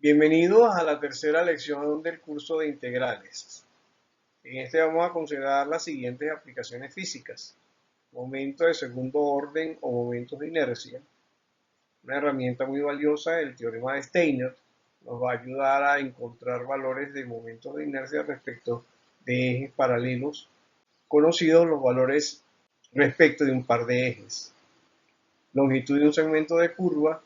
Bienvenidos a la tercera lección del curso de integrales. En este vamos a considerar las siguientes aplicaciones físicas: momentos de segundo orden o momentos de inercia. Una herramienta muy valiosa, el teorema de Steiner, nos va a ayudar a encontrar valores de momentos de inercia respecto de ejes paralelos, conocidos los valores respecto de un par de ejes. Longitud de un segmento de curva,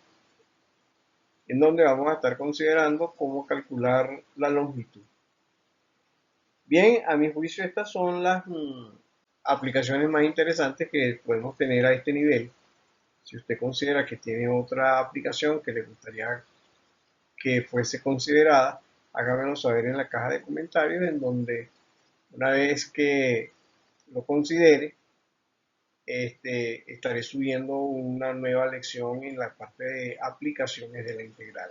en donde vamos a estar considerando cómo calcular la longitud. Bien, a mi juicio estas son las aplicaciones más interesantes que podemos tener a este nivel. Si usted considera que tiene otra aplicación que le gustaría que fuese considerada, hágamelo saber en la caja de comentarios, en donde una vez que lo considere, estaré subiendo una nueva lección en la parte de aplicaciones de la integral.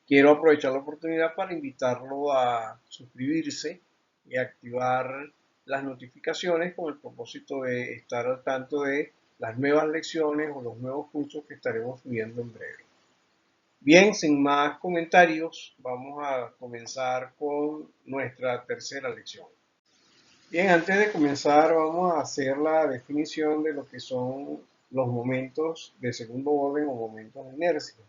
Quiero aprovechar la oportunidad para invitarlo a suscribirse y activar las notificaciones con el propósito de estar al tanto de las nuevas lecciones o los nuevos cursos que estaremos subiendo en breve. Bien, sin más comentarios, vamos a comenzar con nuestra tercera lección. Bien, antes de comenzar vamos a hacer la definición de lo que son los momentos de segundo orden o momentos de inercia.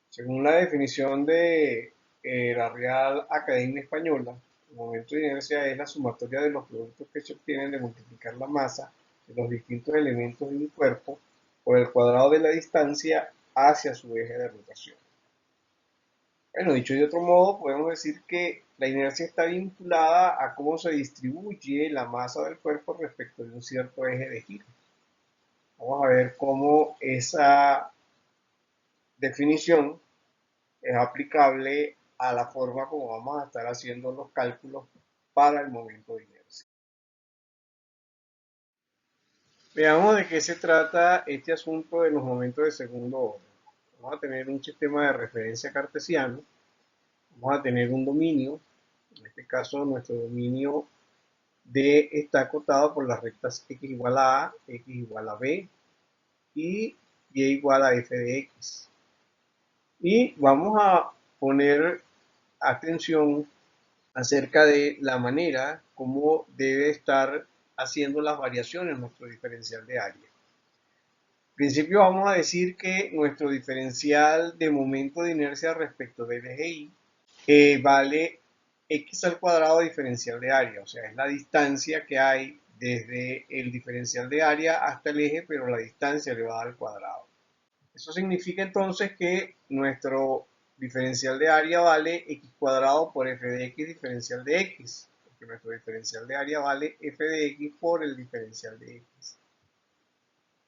Según la definición de la Real Academia Española, el momento de inercia es la sumatoria de los productos que se obtienen de multiplicar la masa de los distintos elementos de un cuerpo por el cuadrado de la distancia hacia su eje de rotación. Bueno, dicho de otro modo, podemos decir que la inercia está vinculada a cómo se distribuye la masa del cuerpo respecto de un cierto eje de giro. Vamos a ver cómo esa definición es aplicable a la forma como vamos a estar haciendo los cálculos para el momento de inercia. Veamos de qué se trata este asunto de los momentos de segundo orden. Vamos a tener un sistema de referencia cartesiano, vamos a tener un dominio, en este caso nuestro dominio D está acotado por las rectas x igual a x igual a b y y igual a f de x. Y vamos a poner atención acerca de la manera como debe estar haciendo las variaciones nuestro diferencial de área. En principio vamos a decir que nuestro diferencial de momento de inercia respecto del eje Y vale x al cuadrado diferencial de área, o sea, es la distancia que hay desde el diferencial de área hasta el eje, pero la distancia elevada al cuadrado. Eso significa entonces que nuestro diferencial de área vale x cuadrado por f de x diferencial de x, porque nuestro diferencial de área vale f de x por el diferencial de x.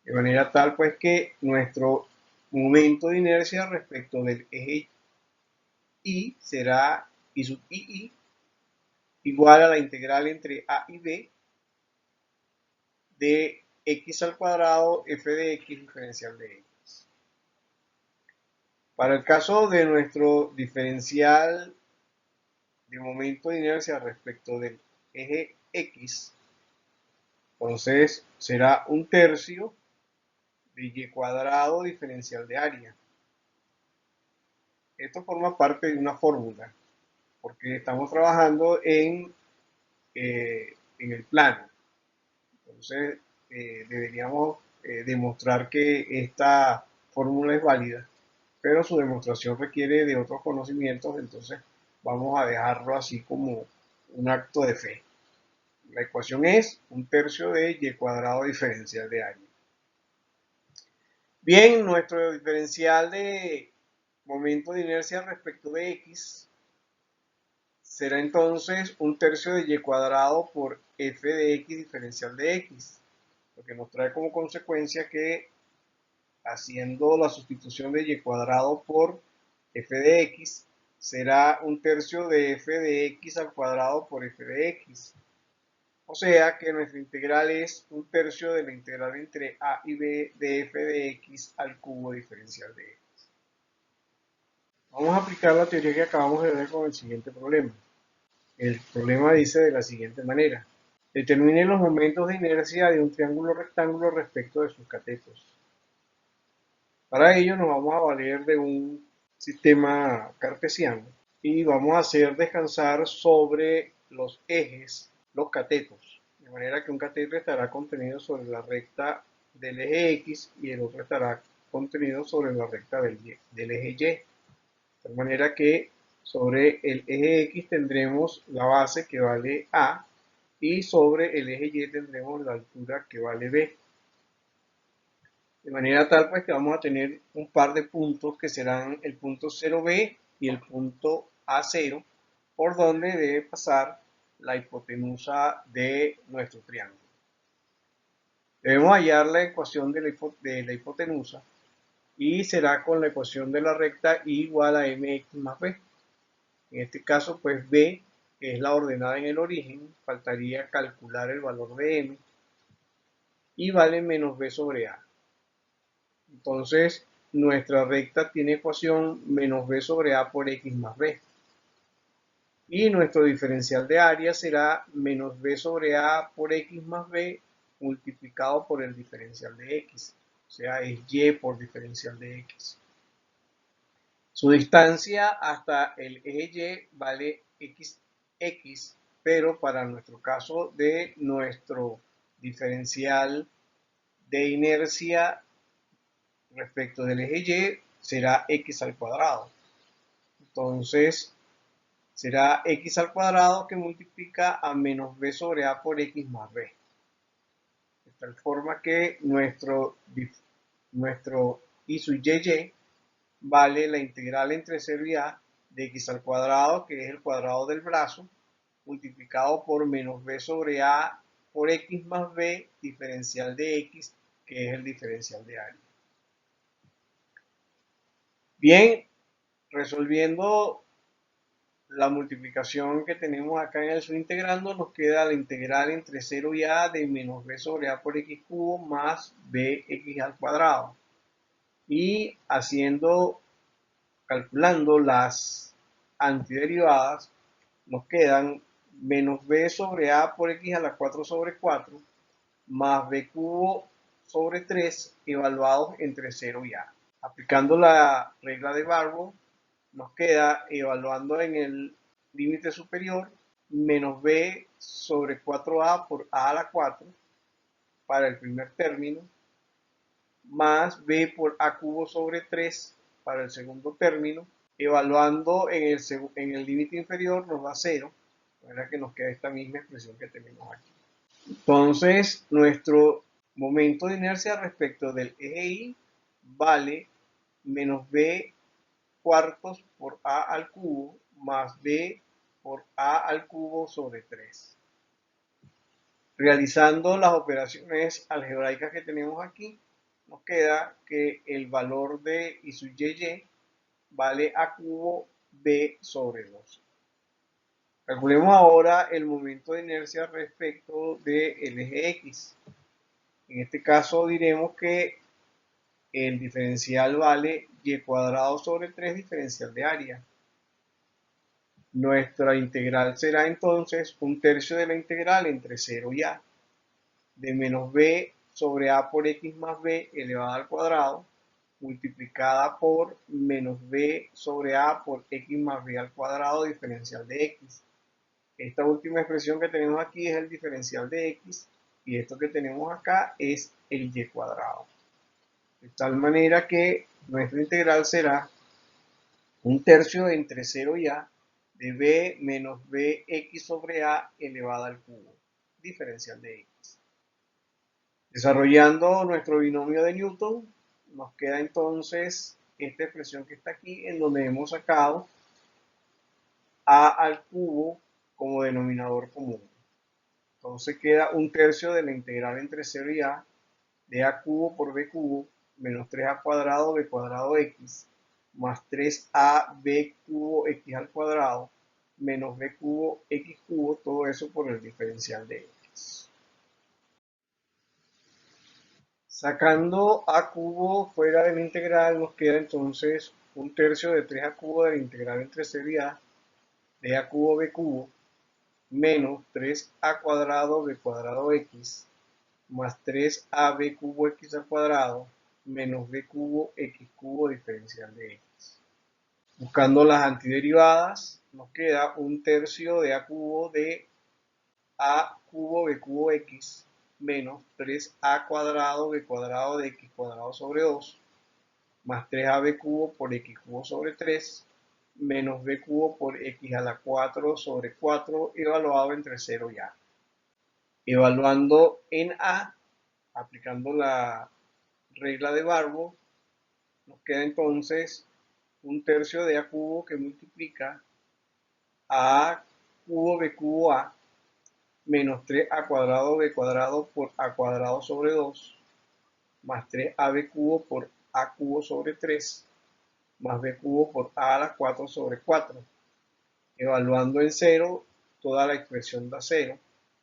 De manera tal pues que nuestro momento de inercia respecto del eje Y será I sub II igual a la integral entre a y b de x al cuadrado f de x diferencial de x. Para el caso de nuestro diferencial de momento de inercia respecto del eje X, entonces será un tercio de y cuadrado diferencial de área. Esto forma parte de una fórmula, porque estamos trabajando en el plano. Entonces deberíamos demostrar que esta fórmula es válida, pero su demostración requiere de otros conocimientos, entonces vamos a dejarlo así como un acto de fe. La ecuación es un tercio de y cuadrado diferencial de área. Bien, nuestro diferencial de momento de inercia respecto de x será entonces un tercio de y cuadrado por f de x diferencial de x, lo que nos trae como consecuencia que haciendo la sustitución de y cuadrado por f de x será un tercio de f de x al cuadrado por f de x. O sea que nuestra integral es un tercio de la integral entre a y b de f de x al cubo diferencial de x. Vamos a aplicar la teoría que acabamos de ver con el siguiente problema. El problema dice de la siguiente manera: determine los momentos de inercia de un triángulo rectángulo respecto de sus catetos. Para ello nos vamos a valer de un sistema cartesiano y vamos a hacer descansar sobre los ejes los catetos, de manera que un cateto estará contenido sobre la recta del eje X y el otro estará contenido sobre la recta del eje Y. De tal manera que sobre el eje X tendremos la base que vale A y sobre el eje Y tendremos la altura que vale B. De manera tal pues que vamos a tener un par de puntos que serán el punto 0B y el punto A0, por donde debe pasar la hipotenusa de nuestro triángulo. Debemos hallar la ecuación de la hipotenusa y será con la ecuación de la recta y igual a mx más b. En este caso pues b, que es la ordenada en el origen, faltaría calcular el valor de m y vale menos b sobre a. Entonces, nuestra recta tiene ecuación menos b sobre a por x más b. Y nuestro diferencial de área será menos b sobre a por x más b multiplicado por el diferencial de x. O sea, es y por diferencial de x. Su distancia hasta el eje Y vale x, pero para nuestro caso de nuestro diferencial de inercia respecto del eje Y será x al cuadrado. Entonces será x al cuadrado que multiplica a menos b sobre a por x más b. De tal forma que nuestro I sub y vale la integral entre 0 y a de x al cuadrado, que es el cuadrado del brazo, multiplicado por menos b sobre a por x más b diferencial de x, que es el diferencial de área. Bien, resolviendo la multiplicación que tenemos acá en el subintegrando, nos queda la integral entre 0 y a de menos b sobre a por x cubo más bx al cuadrado. Y calculando las antiderivadas, nos quedan menos b sobre a por x a la 4 sobre 4 más b cubo sobre 3 evaluados entre 0 y a. Aplicando la regla de Barrow, nos queda, evaluando en el límite superior, menos b sobre 4a por a la 4 para el primer término, más b por a cubo sobre 3 para el segundo término. Evaluando en el límite inferior nos da 0, de manera que nos queda esta misma expresión que tenemos aquí. Entonces, nuestro momento de inercia respecto del eje Y vale menos b cuartos por a al cubo más b por a al cubo sobre 3. Realizando las operaciones algebraicas que tenemos aquí, nos queda que el valor de I sub y vale a cubo b sobre 2. Calculemos ahora el momento de inercia respecto del eje X. En este caso diremos que el diferencial vale y cuadrado sobre 3 diferencial de área. Nuestra integral será entonces un tercio de la integral entre 0 y a de menos b sobre a por x más b elevado al cuadrado multiplicada por menos b sobre a por x más b al cuadrado diferencial de x. Esta última expresión que tenemos aquí es el diferencial de x y esto que tenemos acá es el y cuadrado. De tal manera que nuestra integral será un tercio entre 0 y a de b menos bx sobre a elevada al cubo, diferencial de x. Desarrollando nuestro binomio de Newton, nos queda entonces esta expresión que está aquí, en donde hemos sacado a al cubo como denominador común. Entonces queda un tercio de la integral entre 0 y a de a cubo por b cubo menos 3a cuadrado b cuadrado x más 3ab cubo x al cuadrado menos b cubo x cubo, todo eso por el diferencial de x. Sacando a cubo fuera de la integral, nos queda entonces un tercio de 3a cubo de la integral entre 0 y a de a cubo b cubo menos 3a cuadrado b cuadrado x más 3ab cubo x al cuadrado menos b cubo x cubo diferencial de x. Buscando las antiderivadas, nos queda un tercio de a cubo de a cubo b cubo x menos 3a cuadrado b cuadrado de x cuadrado sobre 2 más 3ab cubo por x cubo sobre 3 menos b cubo por x a la 4 sobre 4 evaluado entre 0 y a. Evaluando en a, aplicando la regla de Barbour, nos queda entonces un tercio de a cubo que multiplica a cubo b cubo a menos 3a cuadrado b cuadrado por a cuadrado sobre 2 más 3ab cubo por a cubo sobre 3 más b cubo por a la 4 sobre 4. Evaluando en 0, toda la expresión da 0,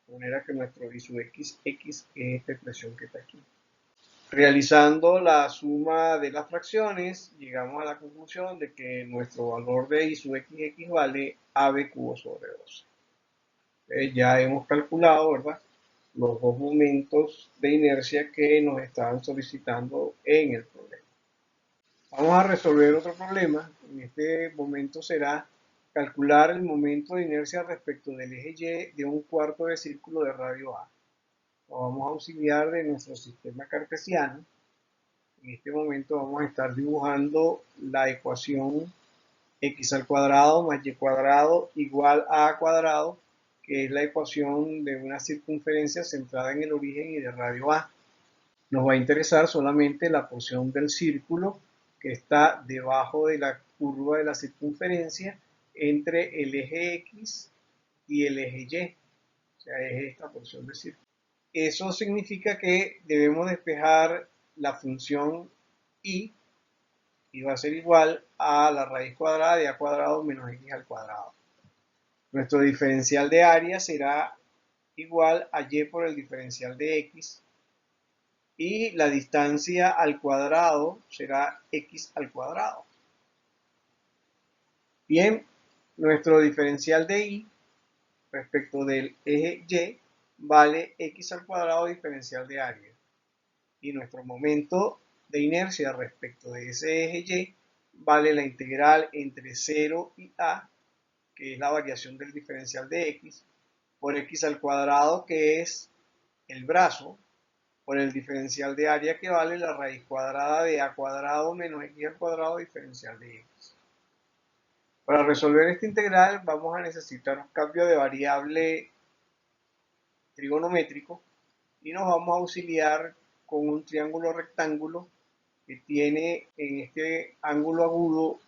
de manera que nuestro i sub x es esta expresión que está aquí. Realizando la suma de las fracciones, llegamos a la conclusión de que nuestro valor de i sub x vale ab cubo sobre 12. Ya hemos calculado, ¿verdad?, los dos momentos de inercia que nos estaban solicitando en el problema. Vamos a resolver otro problema. En este momento será calcular el momento de inercia respecto del eje Y de un cuarto de círculo de radio A. Nos vamos a auxiliar de nuestro sistema cartesiano. En este momento vamos a estar dibujando la ecuación x al cuadrado más y cuadrado igual a a cuadrado, que es la ecuación de una circunferencia centrada en el origen y de radio A. Nos va a interesar solamente la porción del círculo que está debajo de la curva de la circunferencia entre el eje X y el eje Y. O sea, es esta porción del círculo. Eso significa que debemos despejar la función y va a ser igual a la raíz cuadrada de a cuadrado menos x al cuadrado. Nuestro diferencial de área será igual a y por el diferencial de x, y la distancia al cuadrado será x al cuadrado. Bien, nuestro diferencial de y respecto del eje y vale x al cuadrado diferencial de área, y nuestro momento de inercia respecto de ese eje y vale la integral entre 0 y a, que es la variación del diferencial de x, por x al cuadrado, que es el brazo, por el diferencial de área, que vale la raíz cuadrada de a cuadrado menos x al cuadrado diferencial de x. Para resolver esta integral vamos a necesitar un cambio de variable trigonométrico y nos vamos a auxiliar con un triángulo rectángulo que tiene en este ángulo agudo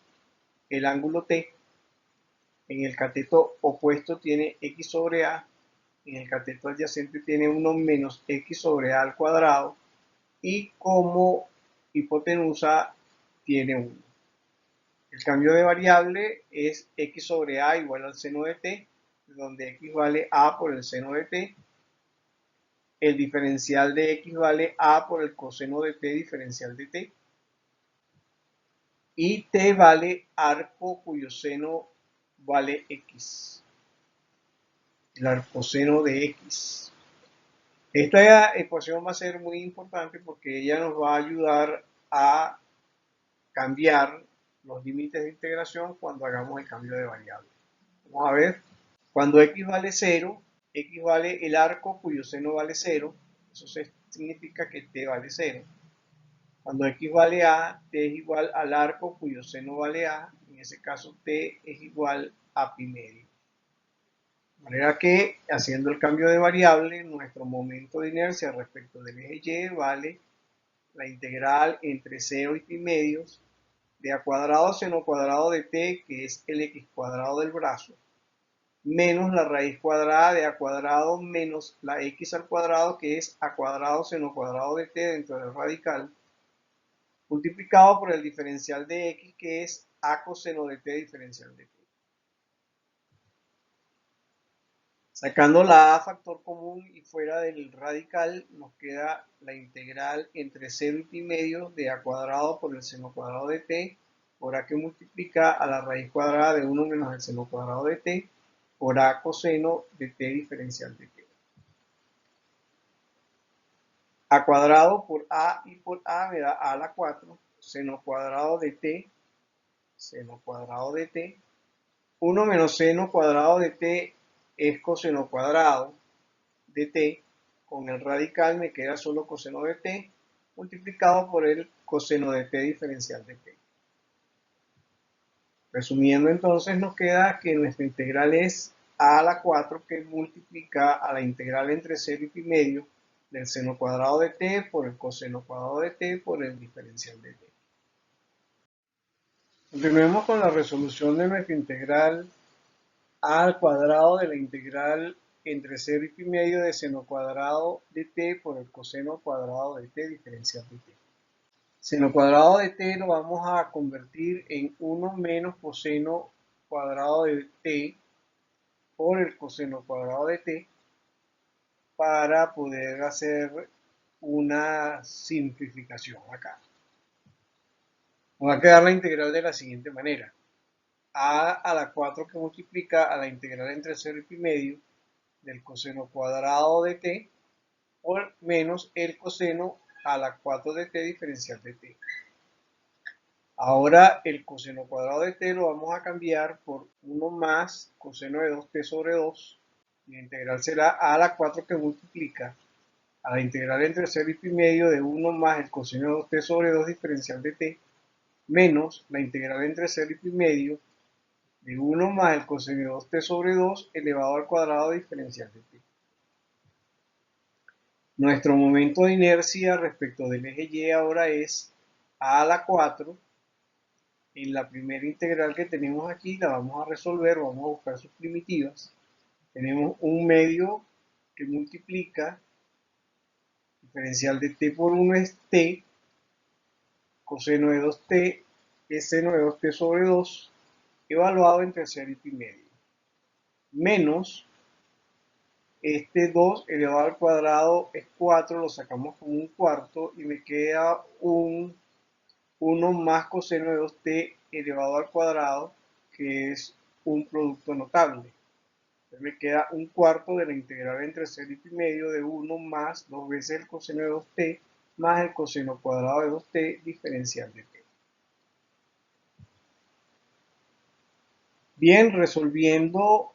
el ángulo T. En el cateto opuesto tiene x sobre a, en el cateto adyacente tiene 1 menos x sobre a al cuadrado, y como hipotenusa tiene 1. El cambio de variable es x sobre a igual al seno de t, donde x vale a por el seno de t. El diferencial de x vale a por el coseno de t diferencial de t. Y t vale arco cuyo seno vale x. El arcoseno de x. Esta ecuación va a ser muy importante porque ella nos va a ayudar a cambiar los límites de integración cuando hagamos el cambio de variable. Vamos a ver, cuando x vale 0, x vale el arco cuyo seno vale 0, eso significa que t vale 0. Cuando x vale a, t es igual al arco cuyo seno vale a, en ese caso t es igual a pi medio. De manera que, haciendo el cambio de variable, nuestro momento de inercia respecto del eje y vale la integral entre 0 y pi medios de a cuadrado seno cuadrado de t, que es el x cuadrado del brazo, menos la raíz cuadrada de a cuadrado menos la x al cuadrado, que es a cuadrado seno cuadrado de t dentro del radical, multiplicado por el diferencial de x, que es a coseno de t diferencial de t. Sacando la a factor común y fuera del radical, nos queda la integral entre 0 y pi medio de a cuadrado por el seno cuadrado de t, por a que multiplica a la raíz cuadrada de 1 menos el seno cuadrado de t, por a coseno de t diferencial de t. A cuadrado por a y por a me da a a la 4, seno cuadrado de t seno cuadrado de t. 1 menos seno cuadrado de t es coseno cuadrado de t. Con el radical me queda solo coseno de t multiplicado por el coseno de t diferencial de t. Resumiendo entonces nos queda que nuestra integral es a la 4 que multiplica a la integral entre 0 y pi medio del seno cuadrado de t por el coseno cuadrado de t por el diferencial de t. Continuemos con la resolución de nuestra integral a al cuadrado de la integral entre 0 y pi medio de seno cuadrado de t por el coseno cuadrado de t diferencial de t. Seno cuadrado de t lo vamos a convertir en 1 menos coseno cuadrado de t por el coseno cuadrado de t para poder hacer una simplificación acá. Nos va a quedar la integral de la siguiente manera. A la 4 que multiplica a la integral entre 0 y pi medio del coseno cuadrado de t por menos el coseno a la 4 de t diferencial de t. Ahora el coseno cuadrado de t lo vamos a cambiar por 1 más coseno de 2t sobre 2. La integral será a la 4 que multiplica a la integral entre 0 y pi medio de 1 más el coseno de 2t sobre 2 diferencial de t menos la integral entre 0 y pi medio de 1 más el coseno de 2t sobre 2 elevado al cuadrado diferencial de t. Nuestro momento de inercia respecto del eje Y ahora es a la 4. En la primera integral que tenemos aquí la vamos a resolver, vamos a buscar sus primitivas. Tenemos un medio que multiplica diferencial de t por 1 es t, coseno de 2t es seno de 2t sobre 2, evaluado entre 0 y pi medio, menos este 2 elevado al cuadrado es 4, lo sacamos como un cuarto y me queda un 1 más coseno de 2t elevado al cuadrado, que es un producto notable. Entonces me queda un cuarto de la integral entre 0 y pi medio de 1 más 2 veces el coseno de 2t más el coseno cuadrado de 2t diferencial de t. Bien, resolviendo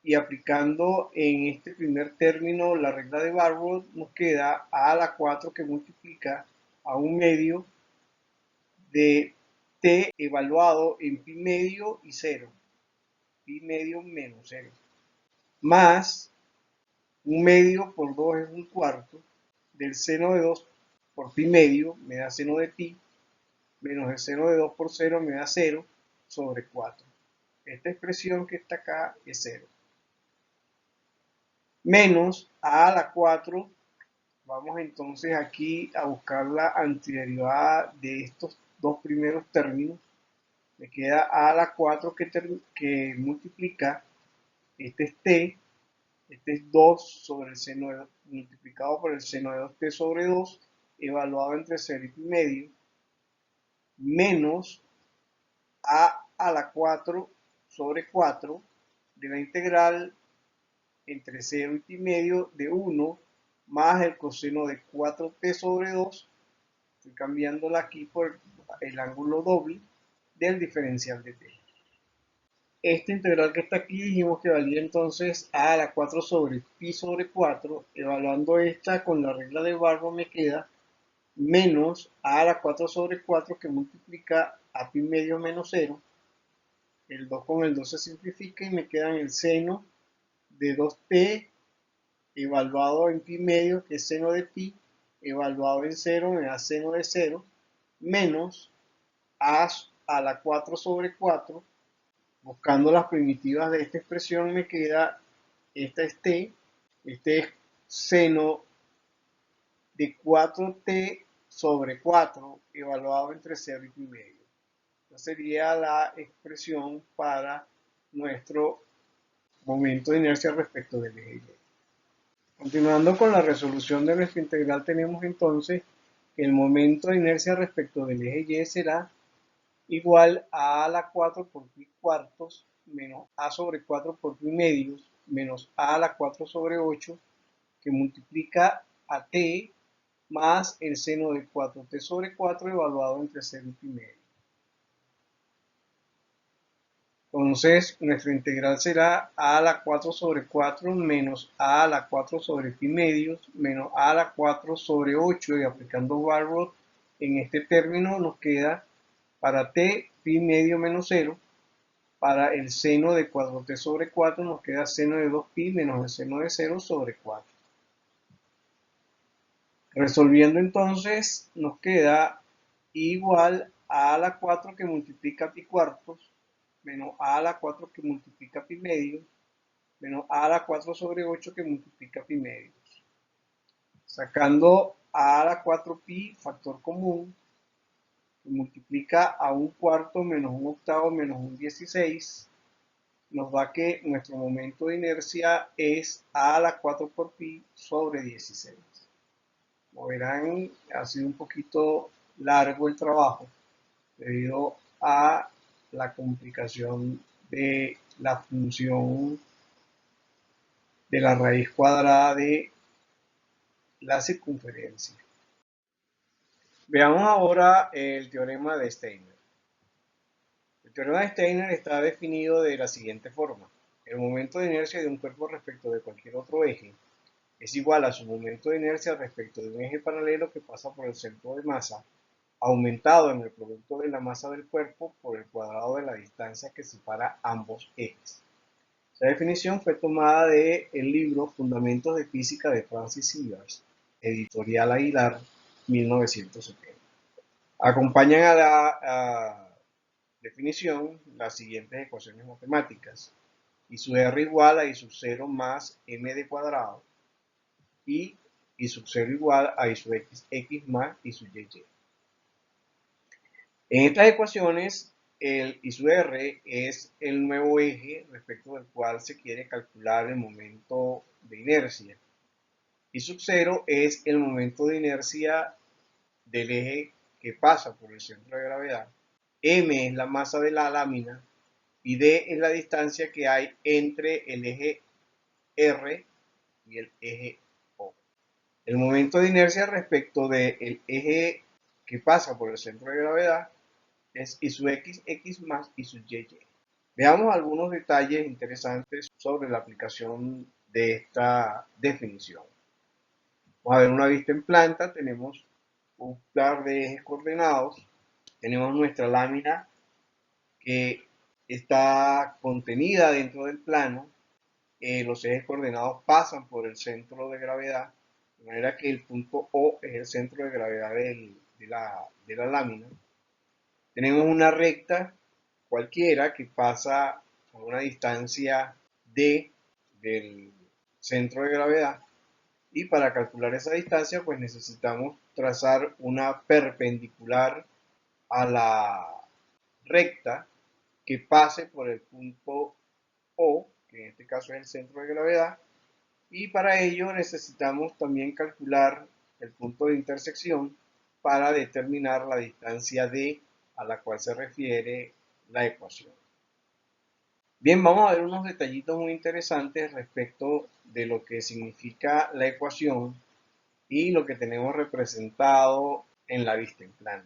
y aplicando en este primer término la regla de Barrow, nos queda a la 4 que multiplica a un medio de t evaluado en pi medio y 0, pi medio menos 0, más un medio por 2 es un cuarto del seno de 2 por pi medio me da seno de pi, menos el seno de 2 por 0 me da 0 sobre 4. Esta expresión que está acá es 0. Menos a la 4, vamos entonces aquí a buscar la antiderivada de estos dos primeros términos. Me queda a la 4 que multiplica, este es t, este es 2 sobre el seno de 2, multiplicado por el seno de 2t sobre 2, evaluado entre 0 y pi medio, menos a la 4 sobre 4 de la integral entre 0 y pi medio de 1 más el coseno de 4t sobre 2, estoy cambiándola aquí por el ángulo doble del diferencial de t. Esta integral que está aquí dijimos que valía entonces a la 4 sobre pi sobre 4, evaluando esta con la regla de Barrow me queda menos a la 4 sobre 4 que multiplica a pi medio menos 0, el 2 con el 2 se simplifica y me queda en el seno de 2t evaluado en pi medio, que es seno de pi, evaluado en 0 me da seno de 0, menos a la 4 sobre 4, buscando las primitivas de esta expresión me queda, esta es t, este es seno de 4t sobre 4, evaluado entre 0 y pi medio. Esta sería la expresión para nuestro momento de inercia respecto del eje Y. Continuando con la resolución de nuestra integral, tenemos entonces que el momento de inercia respecto del eje Y será igual a la 4 por pi cuartos menos a sobre 4 por pi medios menos a la 4 sobre 8 que multiplica a t más el seno de 4t sobre 4 evaluado entre 0 y pi medio. Entonces, nuestro integral será a a la 4 sobre 4 menos a a la 4 sobre pi medios menos a a la 4 sobre 8, y aplicando Barrow en este término nos queda para t pi medio menos 0. Para el seno de 4t sobre 4 nos queda seno de 2pi menos el seno de 0 sobre 4. Resolviendo entonces nos queda igual a la 4 que multiplica pi cuartos menos a la 4 que multiplica pi medios menos a la 4 sobre 8 que multiplica pi medios. Sacando a la 4pi, factor común, que multiplica a un cuarto menos un octavo menos un 16, nos da que nuestro momento de inercia es a la 4 por pi sobre 16. Como verán, ha sido un poquito largo el trabajo debido a la complicación de la función de la raíz cuadrada de la circunferencia. Veamos ahora el teorema de Steiner. El teorema de Steiner está definido de la siguiente forma. El momento de inercia de un cuerpo respecto de cualquier otro eje es igual a su momento de inercia respecto de un eje paralelo que pasa por el centro de masa, aumentado en el producto de la masa del cuerpo por el cuadrado de la distancia que separa ambos ejes. Esta definición fue tomada del libro Fundamentos de Física de Francis Sears, editorial Aguilar, 1970. Acompañan a la definición las siguientes ecuaciones matemáticas. I sub r igual a I sub 0 más md cuadrado y I sub 0 igual a I sub x más I sub y. En estas ecuaciones, el I sub r es el nuevo eje respecto del cual se quiere calcular el momento de inercia. I sub 0 es el momento de inercia del eje que pasa por el centro de gravedad. M es la masa de la lámina y D es la distancia que hay entre el eje R y el eje O. El momento de inercia respecto del eje que pasa por el centro de gravedad es I sub x más I sub y. Veamos algunos detalles interesantes sobre la aplicación de esta definición. Vamos a ver una vista en planta, tenemos un par de ejes coordenados, tenemos nuestra lámina que está contenida dentro del plano, los ejes coordenados pasan por el centro de gravedad, de manera que el punto O es el centro de gravedad de la lámina. Tenemos una recta cualquiera que pasa a una distancia D del centro de gravedad, y para calcular esa distancia pues necesitamos trazar una perpendicular a la recta que pase por el punto O, que en este caso es el centro de gravedad, y para ello necesitamos también calcular el punto de intersección para determinar la distancia D a la cual se refiere la ecuación. Bien, vamos a ver unos detallitos muy interesantes respecto de lo que significa la ecuación y lo que tenemos representado en la vista en plano.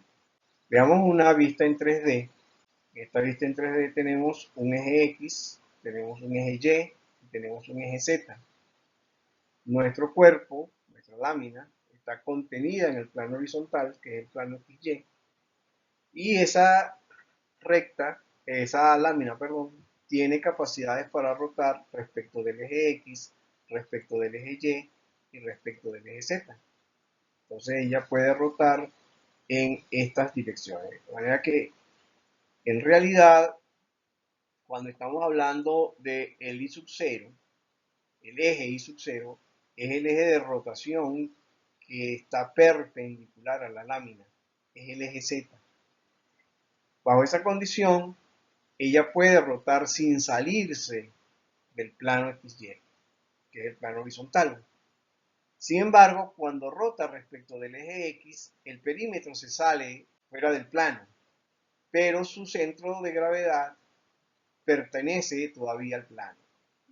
Veamos una vista en 3D. En esta vista en 3D tenemos un eje X, tenemos un eje Y y tenemos un eje Z. Nuestro cuerpo, nuestra lámina, está contenida en el plano horizontal, que es el plano XY, y esa recta, esa lámina, perdón, tiene capacidades para rotar respecto del eje X, respecto del eje Y y respecto del eje Z. Entonces ella puede rotar en estas direcciones. De manera que en realidad, cuando estamos hablando del I sub 0, el eje I sub 0 es el eje de rotación que está perpendicular a la lámina, es el eje Z. Bajo esa condición, ella puede rotar sin salirse del plano XY, que es el plano horizontal. Sin embargo, cuando rota respecto del eje X, el perímetro se sale fuera del plano, pero su centro de gravedad pertenece todavía al plano.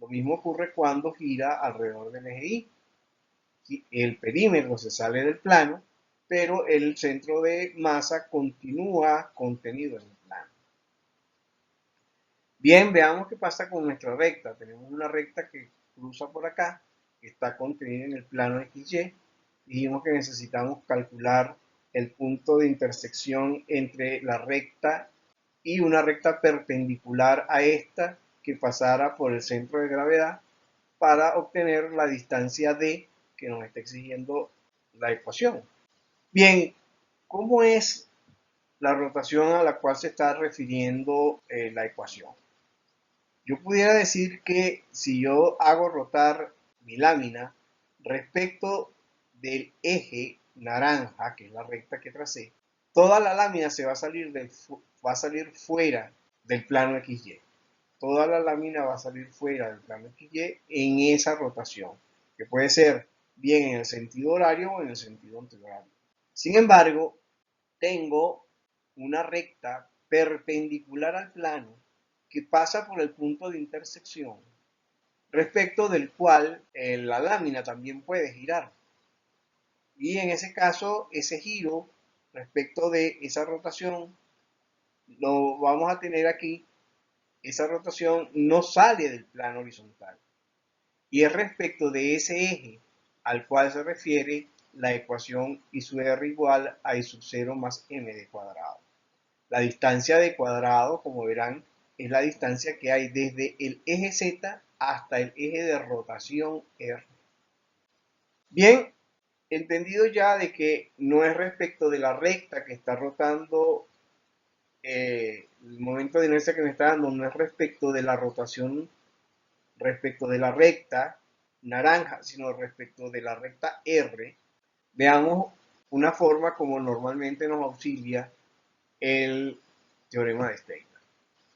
Lo mismo ocurre cuando gira alrededor del eje Y. El perímetro se sale del plano, pero el centro de masa continúa contenido en el plano. Bien, veamos qué pasa con nuestra recta. Tenemos una recta que cruza por acá, que está contenida en el plano XY. Dijimos que necesitamos calcular el punto de intersección entre la recta y una recta perpendicular a esta que pasara por el centro de gravedad para obtener la distancia D que nos está exigiendo la ecuación. Bien, ¿cómo es la rotación a la cual se está refiriendo la ecuación? Yo pudiera decir que si yo hago rotar mi lámina respecto del eje naranja, que es la recta que tracé, toda la lámina se va a salir, va a salir fuera del plano XY. Toda la lámina va a salir fuera del plano XY en esa rotación, que puede ser bien en el sentido horario o en el sentido antihorario. Sin embargo, tengo una recta perpendicular al plano que pasa por el punto de intersección, respecto del cual la lámina también puede girar. Y en ese caso, ese giro respecto de esa rotación, lo vamos a tener aquí, esa rotación no sale del plano horizontal. Y es respecto de ese eje al cual se refiere la ecuación I sub r igual a I sub 0 más md cuadrado. La distancia de cuadrado, como verán, es la distancia que hay desde el eje Z hasta el eje de rotación R. Bien, entendido ya de que no es respecto de la recta que está rotando, el momento de inercia que me está dando no es respecto de la rotación, respecto de la recta naranja, sino respecto de la recta R, veamos una forma como normalmente nos auxilia el teorema de Steiner.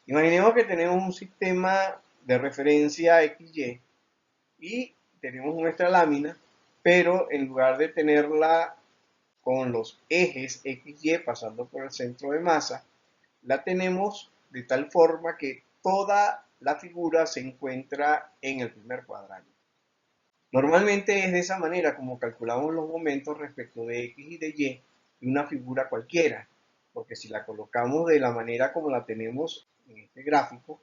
Imaginemos que tenemos un sistema de referencia XY y tenemos nuestra lámina, pero en lugar de tenerla con los ejes XY pasando por el centro de masa, la tenemos de tal forma que toda la figura se encuentra en el primer cuadrante. Normalmente es de esa manera como calculamos los momentos respecto de X y de Y de una figura cualquiera, porque si la colocamos de la manera como la tenemos en este gráfico,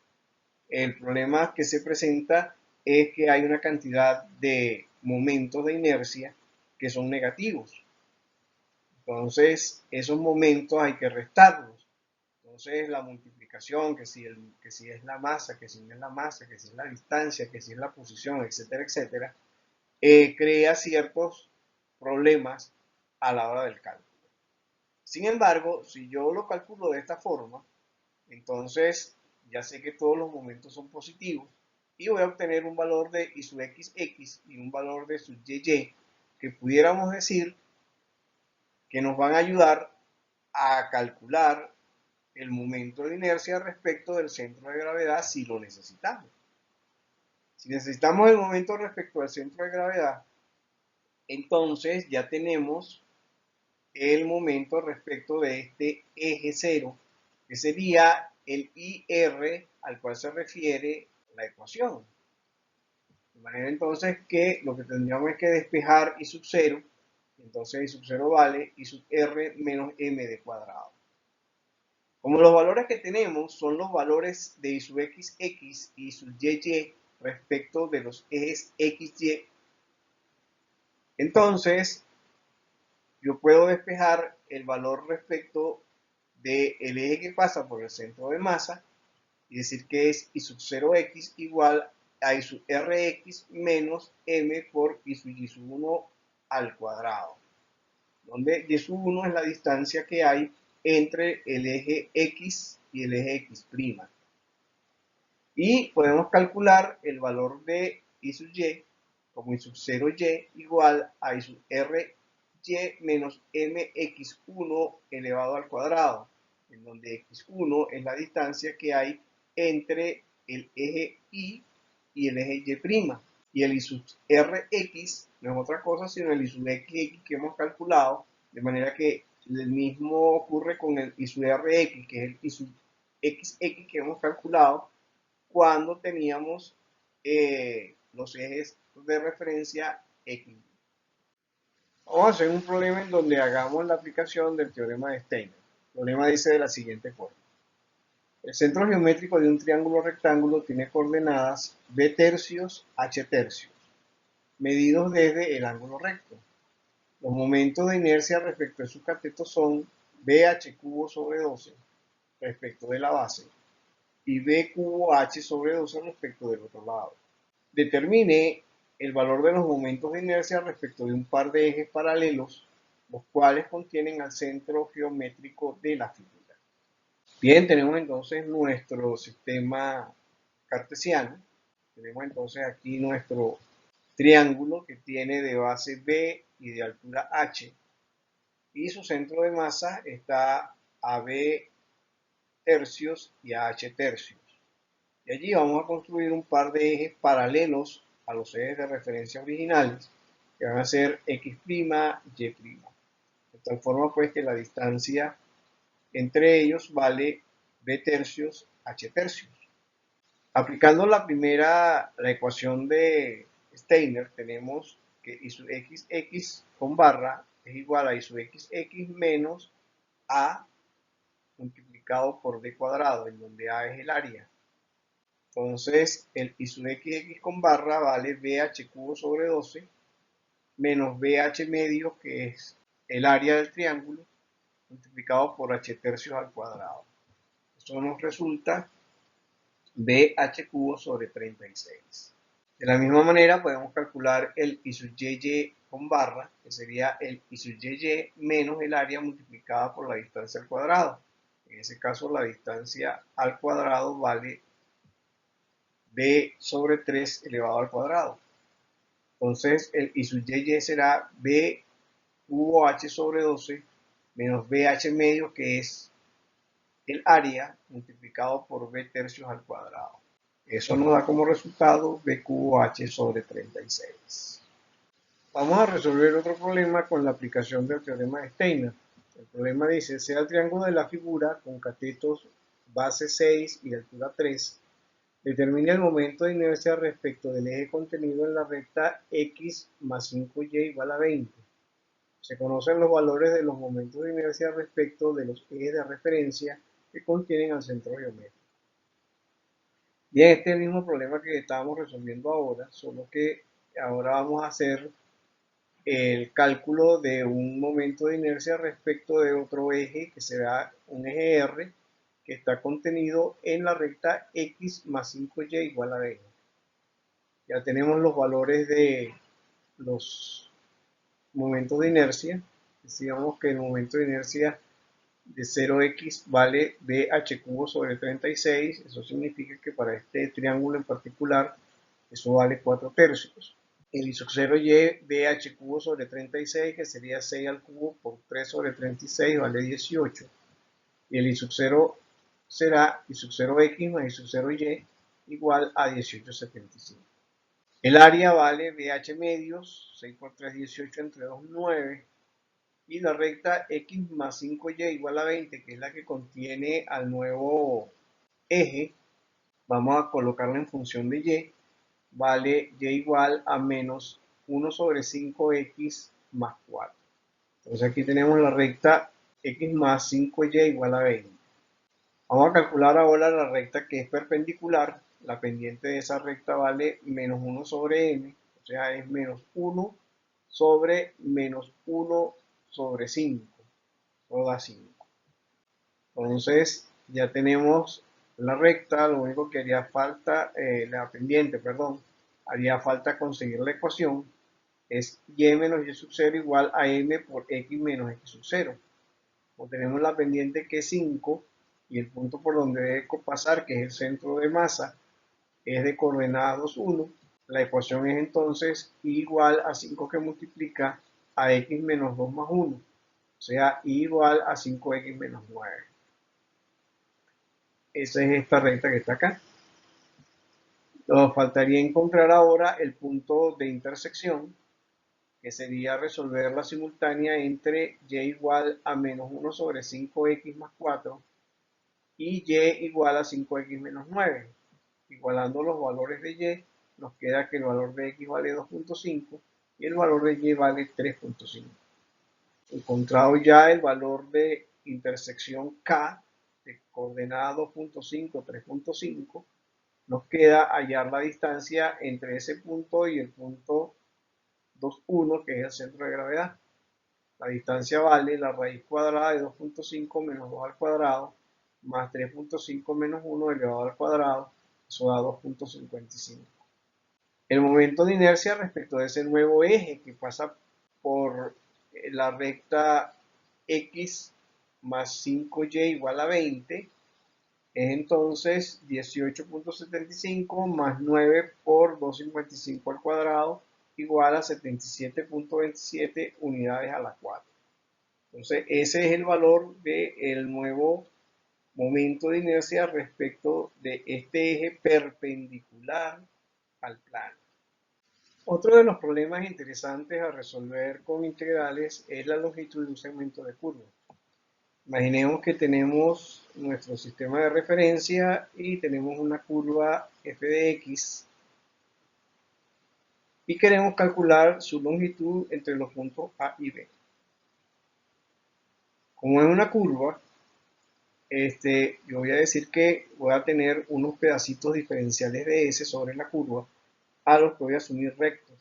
el problema que se presenta es que hay una cantidad de momentos de inercia que son negativos. Entonces, esos momentos hay que restarlos. Entonces, la multiplicación, que si es la masa, que si no es la masa, que si es la distancia, que si es la posición, etcétera, etcétera, crea ciertos problemas a la hora del cálculo. Sin embargo, si yo lo calculo de esta forma, entonces ya sé que todos los momentos son positivos y voy a obtener un valor de I sub XX y un valor de sub YY que pudiéramos decir que nos van a ayudar a calcular el momento de inercia respecto del centro de gravedad si lo necesitamos. Si necesitamos el momento respecto al centro de gravedad, entonces ya tenemos el momento respecto de este eje cero, que sería el IR al cual se refiere la ecuación. De manera entonces que lo que tendríamos es que despejar I sub 0, entonces I sub 0 vale I sub R menos md cuadrado. Como los valores que tenemos son los valores de I sub XX y I sub YY respecto de los ejes XY, entonces yo puedo despejar el valor respecto del eje que pasa por el centro de masa y decir que es I sub 0x igual a I sub rx menos m por I sub y sub 1 al cuadrado, donde y sub 1 es la distancia que hay entre el eje x y el eje x'. Y podemos calcular el valor de I sub y como I sub 0y igual a I sub ry menos mx1 elevado al cuadrado, en donde x1 es la distancia que hay entre el eje y el eje y'. Y el I sub rx no es otra cosa sino el I sub xx que hemos calculado, de manera que el mismo ocurre con el I sub rx, que es el I sub xx que hemos calculado cuando teníamos los ejes de referencia X. Vamos a hacer un problema en donde hagamos la aplicación del teorema de Steiner. El problema dice de la siguiente forma. El centro geométrico de un triángulo rectángulo tiene coordenadas b tercios, h tercios, medidos desde el ángulo recto. Los momentos de inercia respecto de sus catetos son bh cubo sobre 12 respecto de la base y b cubo h sobre 12 respecto del otro lado. Determine el valor de los momentos de inercia respecto de un par de ejes paralelos, los cuales contienen al centro geométrico de la figura. Bien, tenemos entonces nuestro sistema cartesiano. Tenemos entonces aquí nuestro triángulo que tiene de base B y de altura H, y su centro de masa está a B tercios y a H tercios. Y allí vamos a construir un par de ejes paralelos a los ejes de referencia originales, que van a ser X', Y'. De tal forma pues que la distancia entre ellos vale B tercios, H tercios. Aplicando la ecuación de Steiner, tenemos que I sub XX con barra es igual a I sub XX menos A multiplicado por B cuadrado, en donde A es el área. Entonces, el I sub XX con barra vale BH cubo sobre 12 menos BH medio, que es el área del triángulo, multiplicado por H tercios al cuadrado. Eso nos resulta BH cubo sobre 36. De la misma manera podemos calcular el I sub YY con barra, que sería el I sub YY menos el área multiplicada por la distancia al cuadrado. En ese caso la distancia al cuadrado vale B sobre 3 elevado al cuadrado. Entonces el I sub YY será B cubo H sobre 12 menos BH medio, que es el área, multiplicado por B tercios al cuadrado. Eso nos da como resultado B cubo H sobre 36. Vamos a resolver otro problema con la aplicación del teorema de Steiner. El problema dice, sea el triángulo de la figura con catetos base 6 y altura 3, determine el momento de inercia respecto del eje contenido en la recta X más 5Y igual a 20. Se conocen los valores de los momentos de inercia respecto de los ejes de referencia que contienen al centro geométrico. Bien, este es el mismo problema que estábamos resolviendo ahora, solo que ahora vamos a hacer el cálculo de un momento de inercia respecto de otro eje, que será un eje R, que está contenido en la recta X más 5Y igual a 20. Ya tenemos los valores de los momentos de inercia. Decíamos que el momento de inercia de 0x vale BH cubo sobre 36. Eso significa que para este triángulo en particular, eso vale 4 tercios. El I sub 0y BH cubo sobre 36, que sería 6 al cubo por 3 sobre 36, vale 18. Y el I sub 0 será I sub 0x más I sub 0y igual a 18,75. El área vale BH medios, 6 por 3, 18, entre 2, 9. Y la recta X más 5Y igual a 20, que es la que contiene al nuevo eje, vamos a colocarla en función de Y, vale Y igual a menos 1 sobre 5X más 4. Entonces aquí tenemos la recta X más 5Y igual a 20. Vamos a calcular ahora la recta que es perpendicular. La pendiente de esa recta vale menos 1 sobre m, o sea, es menos 1 sobre menos 1 sobre 5, o da 5. Entonces ya tenemos la recta, lo único que haría falta, la pendiente, perdón, haría falta conseguir la ecuación, es y menos y sub 0 igual a m por x menos x sub 0. Como tenemos la pendiente que es 5 y el punto por donde debe pasar, que es el centro de masa, es de coordenadas 2, 1, la ecuación es entonces y igual a 5 que multiplica a x menos 2 más 1, o sea, y igual a 5x menos 9. Esa es esta recta que está acá. Nos faltaría encontrar ahora el punto de intersección, que sería resolver la simultánea entre y igual a menos 1 sobre 5x más 4 y y igual a 5x menos 9. Igualando los valores de y, nos queda que el valor de x vale 2.5 y el valor de y vale 3.5. Encontrado ya el valor de intersección K, de coordenada 2.5, 3.5, nos queda hallar la distancia entre ese punto y el punto 2,1, que es el centro de gravedad. La distancia vale la raíz cuadrada de 2.5 menos 2 al cuadrado más 3.5 menos 1 elevado al cuadrado, eso da 2.55. El momento de inercia respecto de ese nuevo eje que pasa por la recta x más 5y igual a 20 es entonces 18.75 más 9 por 2.55 al cuadrado igual a 77.27 unidades a la 4. Entonces ese es el valor del nuevo momento de inercia respecto de este eje perpendicular al plano. Otro de los problemas interesantes a resolver con integrales es la longitud de un segmento de curva. Imaginemos que tenemos nuestro sistema de referencia y tenemos una curva f de x y queremos calcular su longitud entre los puntos A y B. Como es una curva, yo voy a decir que voy a tener unos pedacitos diferenciales de S sobre la curva a los que voy a asumir rectos.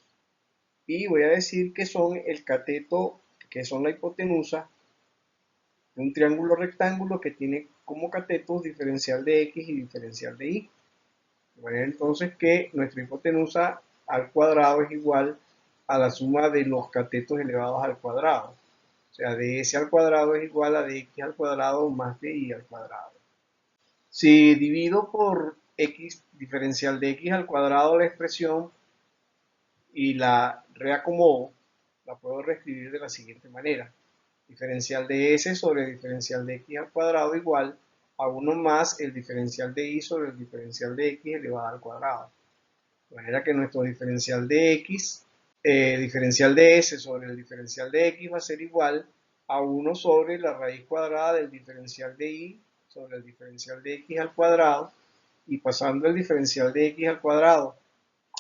Y voy a decir que son el cateto, que son la hipotenusa de un triángulo rectángulo que tiene como catetos diferencial de X y diferencial de Y. De manera entonces que nuestra hipotenusa al cuadrado es igual a la suma de los catetos elevados al cuadrado. O sea, de S al cuadrado es igual a de X al cuadrado más de Y al cuadrado. Si divido por X diferencial de X al cuadrado la expresión y la reacomodo, la puedo reescribir de la siguiente manera. Diferencial de S sobre diferencial de X al cuadrado igual a 1 más el diferencial de Y sobre el diferencial de X elevado al cuadrado. De manera que nuestro diferencial de X, diferencial de S sobre el diferencial de X va a ser igual a 1 sobre la raíz cuadrada del diferencial de Y sobre el diferencial de X al cuadrado, y pasando el diferencial de X al cuadrado,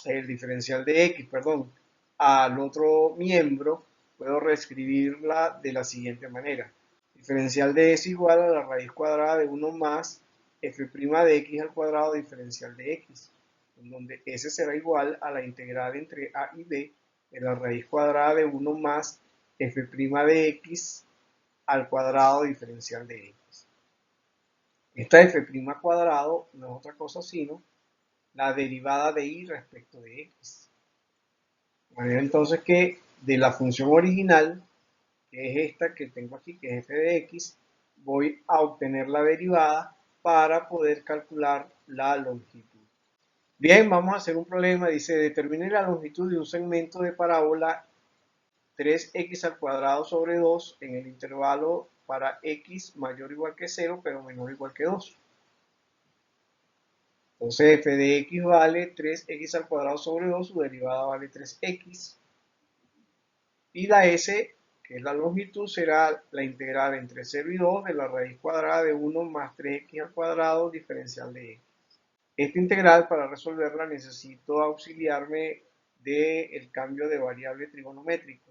el diferencial de X, perdón, al otro miembro, puedo reescribirla de la siguiente manera. Diferencial de S igual a la raíz cuadrada de 1 más f' de X al cuadrado diferencial de X, en donde S será igual a la integral entre A y B de la raíz cuadrada de 1 más f' de X al cuadrado diferencial de X. Esta f' cuadrado no es otra cosa sino la derivada de Y respecto de X. De manera entonces que de la función original, que es esta que tengo aquí, que es f de x, voy a obtener la derivada para poder calcular la longitud. Bien, vamos a hacer un problema. Dice, determine la longitud de un segmento de parábola 3x al cuadrado sobre 2 en el intervalo para x mayor o igual que 0, pero menor o igual que 2. Entonces f de x vale 3x al cuadrado sobre 2, su derivada vale 3x. Y la s, que es la longitud, será la integral entre 0 y 2 de la raíz cuadrada de 1 más 3x al cuadrado diferencial de x. Esta integral, para resolverla, necesito auxiliarme del cambio de variable trigonométrico.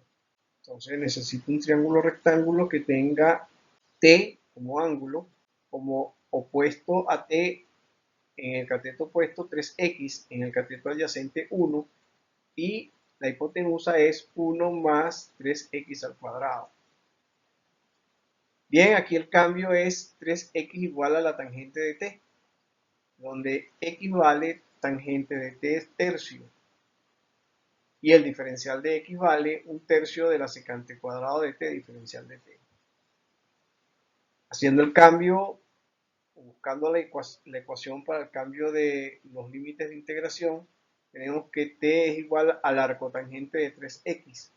Entonces necesito un triángulo rectángulo que tenga t como ángulo, como opuesto a t en el cateto opuesto 3x, en el cateto adyacente 1, y la hipotenusa es 1 más 3x al cuadrado. Bien, aquí el cambio es 3x igual a la tangente de t, donde x vale tangente de t es tercio, y el diferencial de x vale un tercio de la secante cuadrado de t diferencial de t. Haciendo el cambio, buscando la ecuación para el cambio de los límites de integración, tenemos que t es igual al arcotangente de 3x.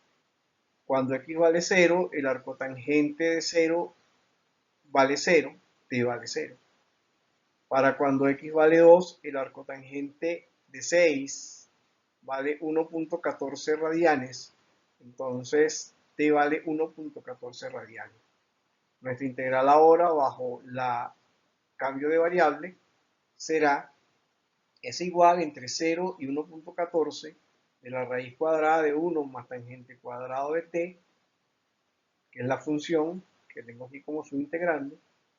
Cuando x vale 0, el arcotangente de 0 vale 0, t vale 0. Para cuando x vale 2, el arcotangente de 6 vale 1.14 radianes, entonces t vale 1.14 radianes. Nuestra integral ahora, bajo la cambio de variable, será s igual entre 0 y 1.14 de la raíz cuadrada de 1 más tangente cuadrado de t, que es la función que tengo aquí como su integrando,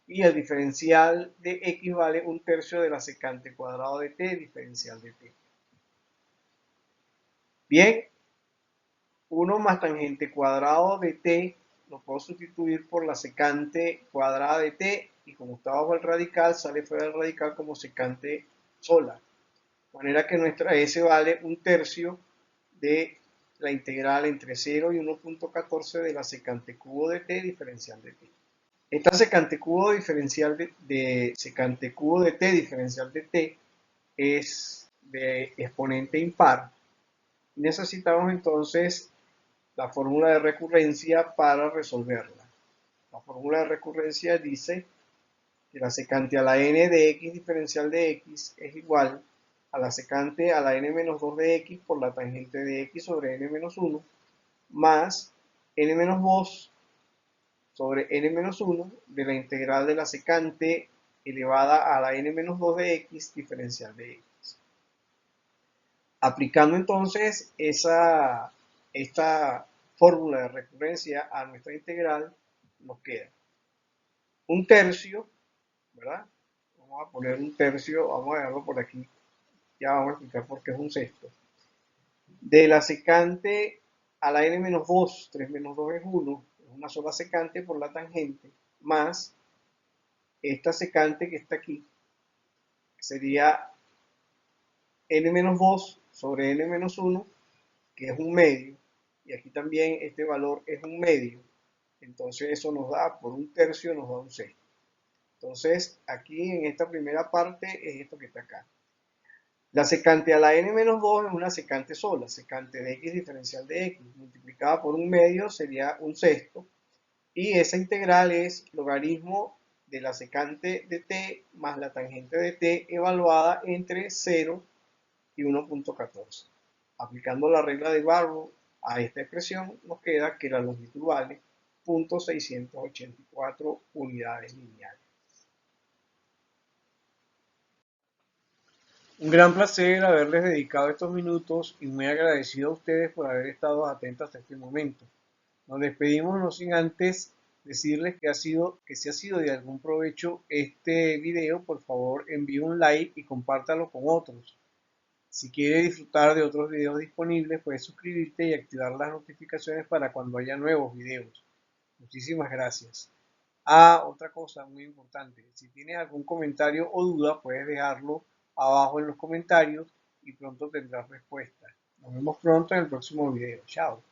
y el diferencial de x vale un tercio de la secante cuadrado de t diferencial de t. Bien, 1 más tangente cuadrado de t lo puedo sustituir por la secante cuadrada de t, y como está bajo el radical, sale fuera del radical como secante sola. De manera que nuestra s vale un tercio de la integral entre 0 y 1.14 de la secante cubo de t diferencial de t. Esta secante cubo diferencial secante cubo de t diferencial de t es de exponente impar. Necesitamos entonces la fórmula de recurrencia para resolverla. La fórmula de recurrencia dice que la secante a la n de x diferencial de x es igual a la secante a la n-2 de x por la tangente de x sobre n-1 más n-2 sobre n-1 de la integral de la secante elevada a la n-2 de x diferencial de x. Aplicando entonces esta fórmula de recurrencia a nuestra integral, nos queda un tercio, ¿verdad? Vamos a poner un tercio, vamos a dejarlo por aquí, ya vamos a explicar por qué es un sexto. De la secante a la n-2, 3 menos 2 es 1, es una sola secante por la tangente, más esta secante que está aquí, sería n-2 sobre n-1, que es un medio, y aquí también este valor es un medio, entonces eso nos da, por un tercio nos da un sexto. Entonces aquí en esta primera parte es esto que está acá. La secante a la n-2 es una secante sola, secante de x diferencial de x, multiplicada por un medio sería un sexto, y esa integral es logaritmo de la secante de t más la tangente de t evaluada entre 0 y 1.14. Aplicando la regla de Barrow a esta expresión, nos queda que la longitud vale 0.684 unidades lineales. Un gran placer haberles dedicado estos minutos y muy agradecido a ustedes por haber estado atentos hasta este momento. Nos despedimos no sin antes decirles que si ha sido de algún provecho este video, por favor envíe un like y compártalo con otros. Si quiere disfrutar de otros videos disponibles, puedes suscribirte y activar las notificaciones para cuando haya nuevos videos. Muchísimas gracias. Otra cosa muy importante, si tienes algún comentario o duda, puedes dejarlo abajo en los comentarios y pronto tendrás respuesta. Nos vemos pronto en el próximo video. Chao.